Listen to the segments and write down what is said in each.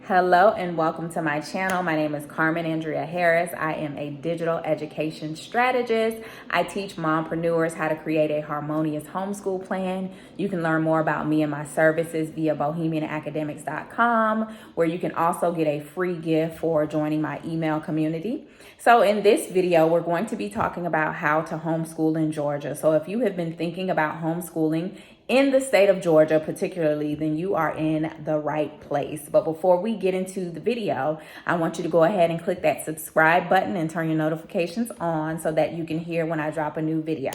Hello and welcome to my channel. My name is Carmen Andrea Harris. I am a digital education strategist. I teach mompreneurs how to create a harmonious homeschool plan. You can learn more about me and my services via bohemianacademics.com, where you can also get a free gift for joining my email community. So in this video, we're going to be talking about how to homeschool in Georgia. So if you have been thinking about homeschooling in the state of Georgia particularly, then you are in the right place. But before we get into the video, I want you to go ahead and click that subscribe button and turn your notifications on so that you can hear when I drop a new video.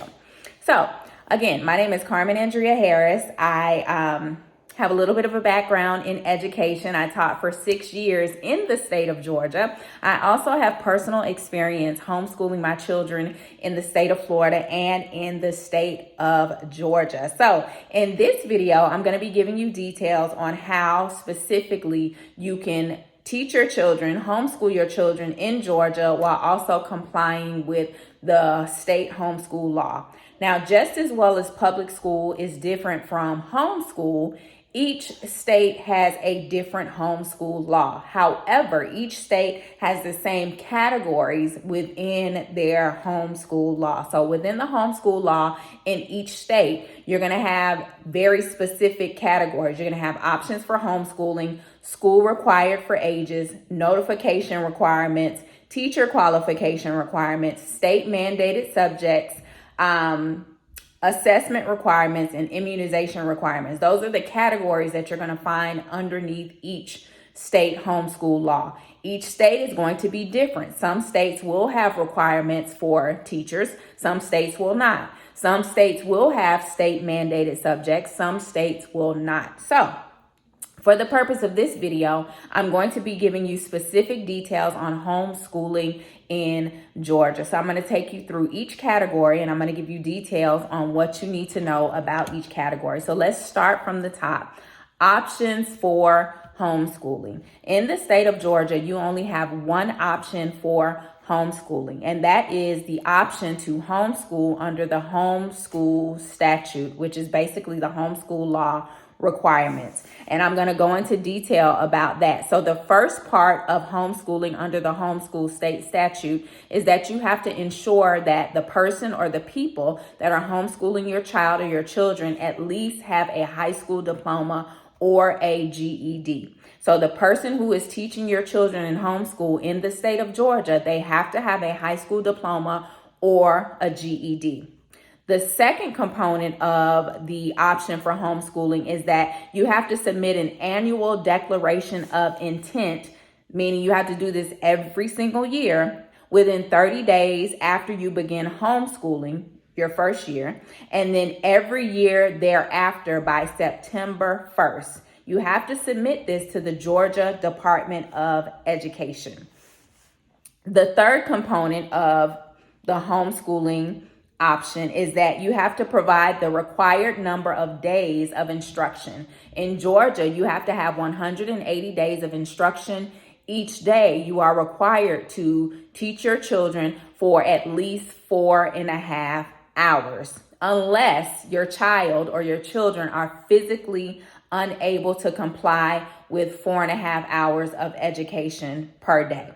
So again, my name is Carmen Andrea Harris. I have a little bit of a background in education. I taught for 6 years in the state of Georgia. I also have personal experience homeschooling my children in the state of Florida and in the state of Georgia. So in this video, I'm going to be giving you details on how specifically you can teach your children, homeschool your children in Georgia while also complying with the state homeschool law. Now, just as well as public school is different from homeschool, each state has a different homeschool law. However, each state has the same categories within their homeschool law. So within the homeschool law in each state, you're going to have very specific categories. You're going to have options for homeschooling, school required for ages, notification requirements, teacher qualification requirements, state mandated subjects, assessment requirements, and immunization requirements. Those are the categories that you're going to find underneath each state homeschool law. Each state is going to be different. Some states will have requirements for teachers. Some states will not. Some states will have state mandated subjects. Some states will not. So for the purpose of this video, I'm going to be giving you specific details on homeschooling in Georgia. So I'm going to take you through each category and I'm going to give you details on what you need to know about each category. So let's start from the top. Options for homeschooling. In the state of Georgia, you only have one option for homeschooling, and that is the option to homeschool under the homeschool statute, which is basically the homeschool law requirements. And I'm going to go into detail about that. So the first part of homeschooling under the homeschool state statute is that you have to ensure that the person or the people that are homeschooling your child or your children at least have a high school diploma or a GED. So the person who is teaching your children in homeschool in the state of Georgia, they have to have a high school diploma or a GED. The second component of the option for homeschooling is that you have to submit an annual declaration of intent, meaning you have to do this every single year within 30 days after you begin homeschooling your first year, and then every year thereafter by September 1st. You have to submit this to the Georgia Department of Education. The third component of the homeschooling option is that you have to provide the required number of days of instruction. In Georgia, you have to have 180 days of instruction. Each day, you are required to teach your children for at least 4.5 hours, unless your child or your children are physically unable to comply with 4.5 hours of education per day.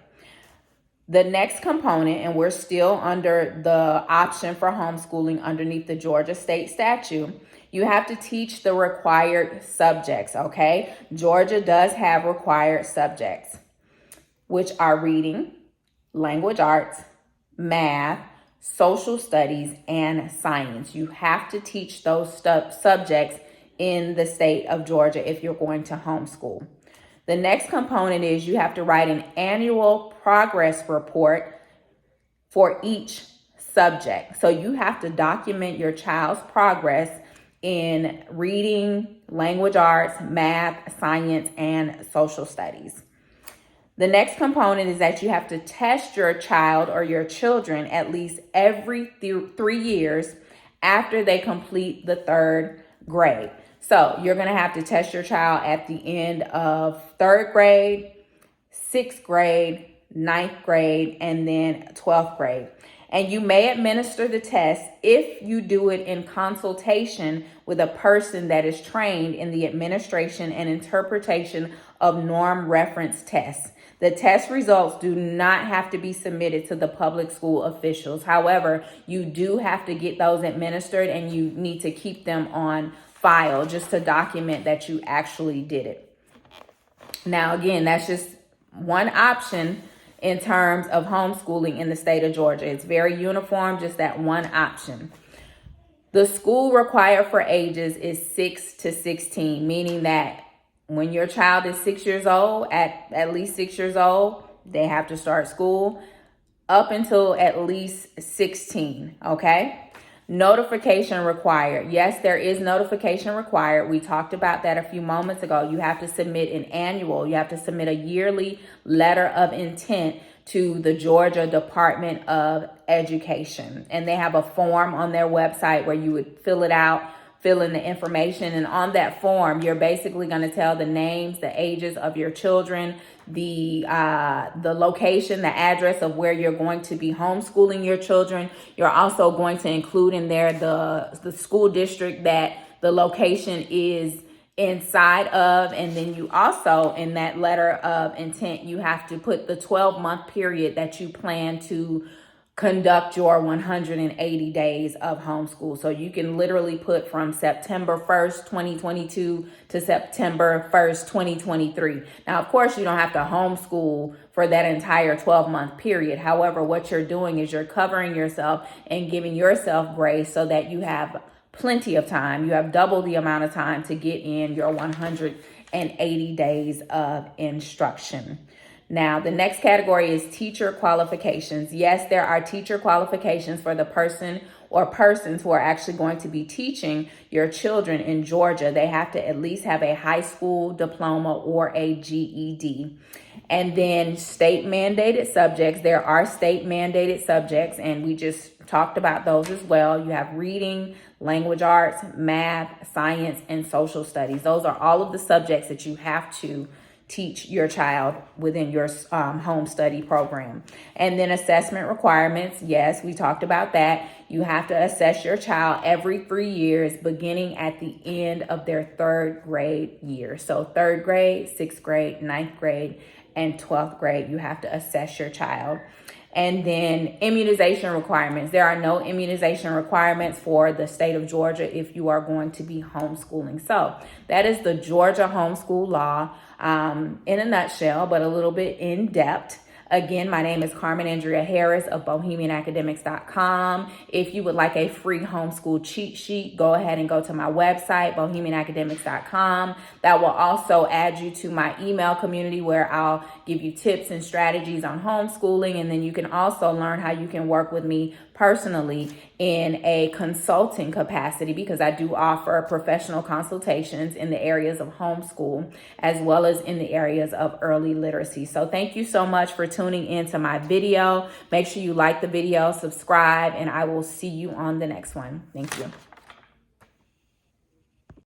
The next component, and we're still under the option for homeschooling underneath the Georgia state statute, you have to teach the required subjects, okay? Georgia does have required subjects, which are reading, language arts, math, social studies, and science. You have to teach those subjects in the state of Georgia if you're going to homeschool. The next component is you have to write an annual progress report for each subject. So you have to document your child's progress in reading, language arts, math, science, and social studies. The next component is that you have to test your child or your children at least every 3 years after they complete the 3rd grade. So you're going to have to test your child at the end of 3rd grade, 6th grade, 9th grade, and then 12th grade. And you may administer the test if you do it in consultation with a person that is trained in the administration and interpretation of norm reference tests. The test results do not have to be submitted to the public school officials. However, you do have to get those administered, and you need to keep them on file just to document that you actually did it. Now, again, that's just one option in terms of homeschooling in the state of Georgia. It's very uniform, just that one option. The school required for ages is 6 to 16, meaning that when your child is 6 years old, at least 6 years old, they have to start school up until at least 16, okay? Notification required. Yes, there is notification required. We talked about that a few moments ago. You have to submit you have to submit a yearly letter of intent to the Georgia Department of Education. And they have a form on their website where you would fill it out, fill in the information. And on that form, you're basically going to tell the names, the ages of your children, the location, the address of where you're going to be homeschooling your children. You're also going to include in there the school district that the location is inside of. And then you also, in that letter of intent, you have to put the 12-month period that you plan to conduct your 180 days of homeschool. So you can literally put from September 1st, 2022 to September 1st, 2023. Now, of course, you don't have to homeschool for that entire 12-month period. However, what you're doing is you're covering yourself and giving yourself grace so that you have plenty of time. You have double the amount of time to get in your 180 days of instruction. Now, the next category is teacher qualifications. Yes, there are teacher qualifications for the person or persons who are actually going to be teaching your children in Georgia. They have to at least have a high school diploma or a GED. And then state mandated subjects. There are state mandated subjects, and we just talked about those as well. You have reading, language arts, math, science, and social studies. Those are all of the subjects that you have to teach your child within your home study program. And then assessment requirements. Yes, we talked about that. You have to assess your child every 3 years, beginning at the end of their 3rd grade year. So 3rd grade, 6th grade, 9th grade, and 12th grade, you have to assess your child. And then immunization requirements. There are no immunization requirements for the state of Georgia if you are going to be homeschooling. So that is the Georgia homeschool law in a nutshell, but a little bit in depth. Again, my name is Carmen Andrea Harris of BohemianAcademics.com. If you would like a free homeschool cheat sheet, go ahead and go to my website, BohemianAcademics.com. That will also add you to my email community where I'll give you tips and strategies on homeschooling. And then you can also learn how you can work with me personally in a consulting capacity, because I do offer professional consultations in the areas of homeschool as well as in the areas of early literacy. So thank you so much for tuning into my video. Make sure you like the video, subscribe, and I will see you on the next one. Thank you.